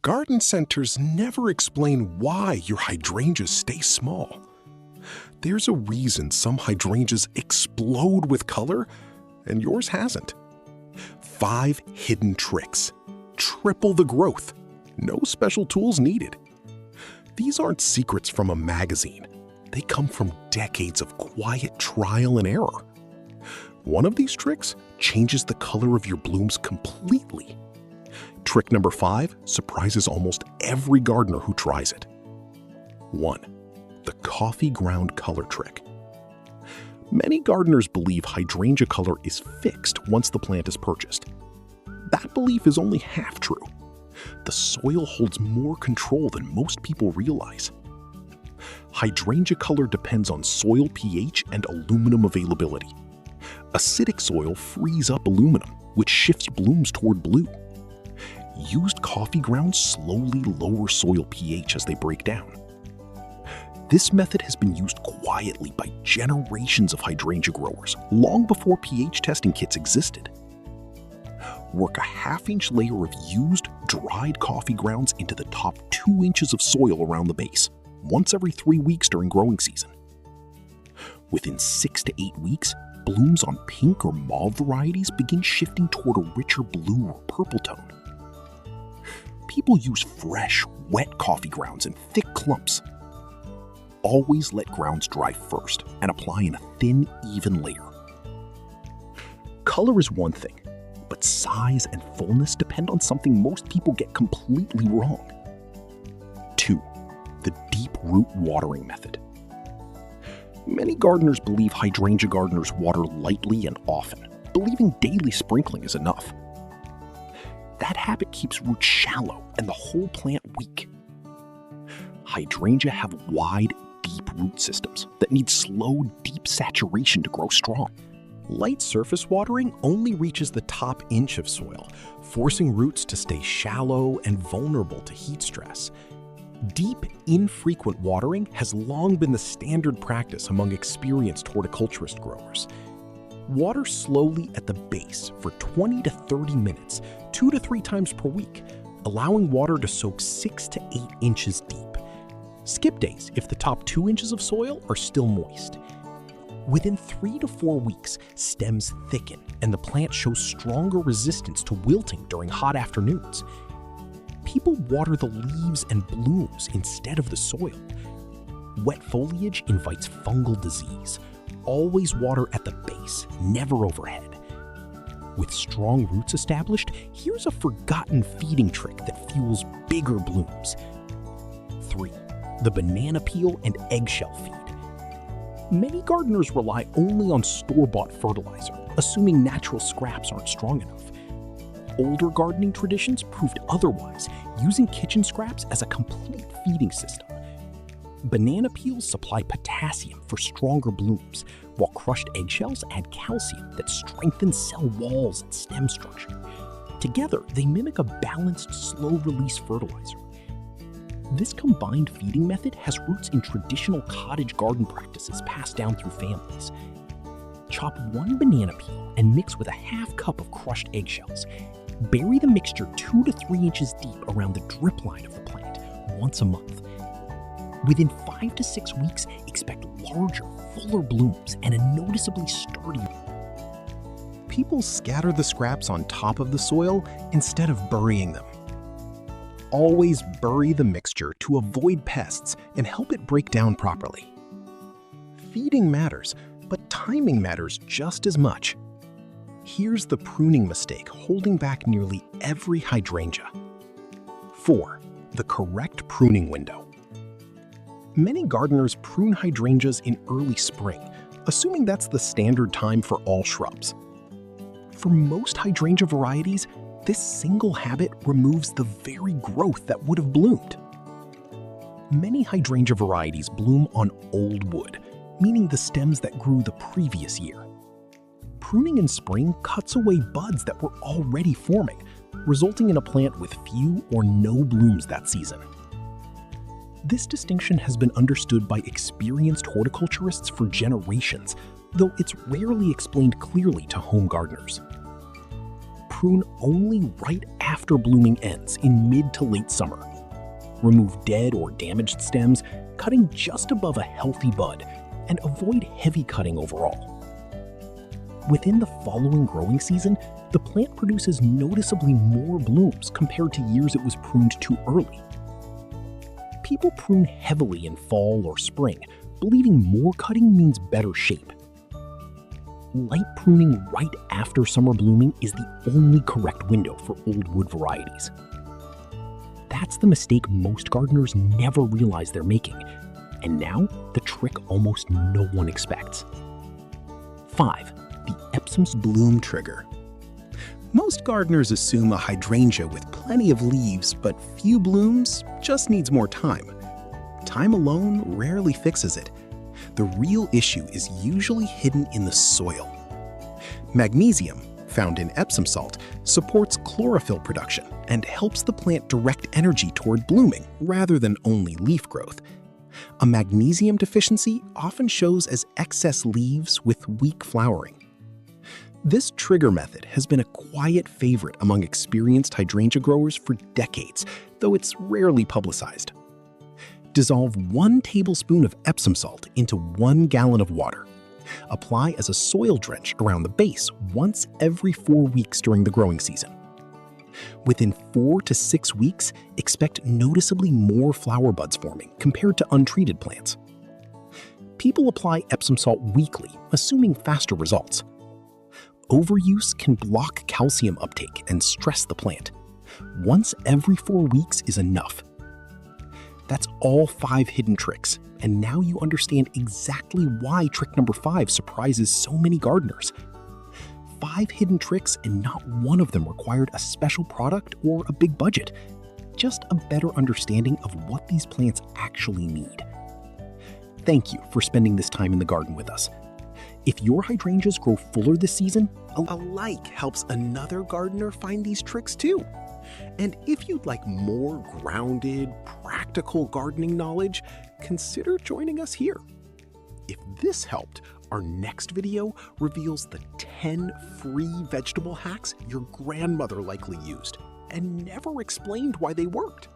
Garden centers never explain why your hydrangeas stay small. There's a reason some hydrangeas explode with color and yours hasn't. 5 hidden tricks. Triple the growth. No special tools needed. These aren't secrets from a magazine. They come from decades of quiet trial and error. One of these tricks changes the color of your blooms completely. Trick number 5 surprises almost every gardener who tries it. 1. The coffee ground color trick. Many gardeners believe hydrangea color is fixed once the plant is purchased. That belief is only half true. The soil holds more control than most people realize. Hydrangea color depends on soil pH and aluminum availability. Acidic soil frees up aluminum, which shifts blooms toward blue. Used coffee grounds slowly lower soil pH as they break down. This method has been used quietly by generations of hydrangea growers long before pH testing kits existed. Work a ½ inch layer of used, dried coffee grounds into the top 2 inches of soil around the base, once every 3 weeks during growing season. Within 6 to 8 weeks, blooms on pink or mauve varieties begin shifting toward a richer blue or purple tone. People use fresh, wet coffee grounds in thick clumps. Always let grounds dry first and apply in a thin, even layer. Color is one thing, but size and fullness depend on something most people get completely wrong. 2. The deep root watering method. Many gardeners believe hydrangea gardeners water lightly and often, believing daily sprinkling is enough. That habit keeps roots shallow and the whole plant weak. Hydrangea have wide, deep root systems that need slow, deep saturation to grow strong. Light surface watering only reaches the top inch of soil, forcing roots to stay shallow and vulnerable to heat stress. Deep, infrequent watering has long been the standard practice among experienced horticulturist growers. Water slowly at the base for 20 to 30 minutes, 2 to 3 times per week, allowing water to soak 6 to 8 inches deep. Skip days if the top 2 inches of soil are still moist. Within 3 to 4 weeks, stems thicken and the plant shows stronger resistance to wilting during hot afternoons. People water the leaves and blooms instead of the soil. Wet foliage invites fungal disease. Always water at the base, never overhead. With strong roots established, here's a forgotten feeding trick that fuels bigger blooms. 3. The banana peel and eggshell feed. Many gardeners rely only on store-bought fertilizer, assuming natural scraps aren't strong enough. Older gardening traditions proved otherwise, using kitchen scraps as a complete feeding system. Banana peels supply potassium for stronger blooms, while crushed eggshells add calcium that strengthens cell walls and stem structure. Together, they mimic a balanced, slow-release fertilizer. This combined feeding method has roots in traditional cottage garden practices passed down through families. Chop 1 banana peel and mix with a ½ cup of crushed eggshells. Bury the mixture 2 to 3 inches deep around the drip line of the plant once a month. Within 5 to 6 weeks, expect larger, fuller blooms and a noticeably sturdier. People scatter the scraps on top of the soil instead of burying them. Always bury the mixture to avoid pests and help it break down properly. Feeding matters, but timing matters just as much. Here's the pruning mistake holding back nearly every hydrangea. 4. The correct pruning window. Many gardeners prune hydrangeas in early spring, assuming that's the standard time for all shrubs. For most hydrangea varieties, this single habit removes the very growth that would have bloomed. Many hydrangea varieties bloom on old wood, meaning the stems that grew the previous year. Pruning in spring cuts away buds that were already forming, resulting in a plant with few or no blooms that season. This distinction has been understood by experienced horticulturists for generations, though it's rarely explained clearly to home gardeners. prune only right after blooming ends in mid to late summer. Remove dead or damaged stems, cutting just above a healthy bud, and avoid heavy cutting overall. Within the following growing season, the plant produces noticeably more blooms compared to years it was pruned too early. People prune heavily in fall or spring, believing more cutting means better shape. Light pruning right after summer blooming is the only correct window for old wood varieties. That's the mistake most gardeners never realize they're making, and now the trick almost no one expects. 5. The Epsom's bloom trigger. Most gardeners assume a hydrangea with plenty of leaves but few blooms just needs more time. Time alone rarely fixes it. The real issue is usually hidden in the soil. Magnesium, found in Epsom salt, supports chlorophyll production and helps the plant direct energy toward blooming rather than only leaf growth. A magnesium deficiency often shows as excess leaves with weak flowering. This trigger method has been a quiet favorite among experienced hydrangea growers for decades, though it's rarely publicized. Dissolve 1 tablespoon of Epsom salt into 1 gallon of water. Apply as a soil drench around the base once every 4 weeks during the growing season. Within 4 to 6 weeks, expect noticeably more flower buds forming compared to untreated plants. People apply Epsom salt weekly, assuming faster results. Overuse can block calcium uptake and stress the plant. Once every 4 weeks is enough. That's all 5 hidden tricks, and now you understand exactly why trick number 5 surprises so many gardeners. 5 hidden tricks, and not one of them required a special product or a big budget. Just a better understanding of what these plants actually need. Thank you for spending this time in the garden with us. If your hydrangeas grow fuller this season, a like helps another gardener find these tricks too. And if you'd like more grounded, practical gardening knowledge, consider joining us here. If this helped, our next video reveals the 10 free vegetable hacks your grandmother likely used and never explained why they worked.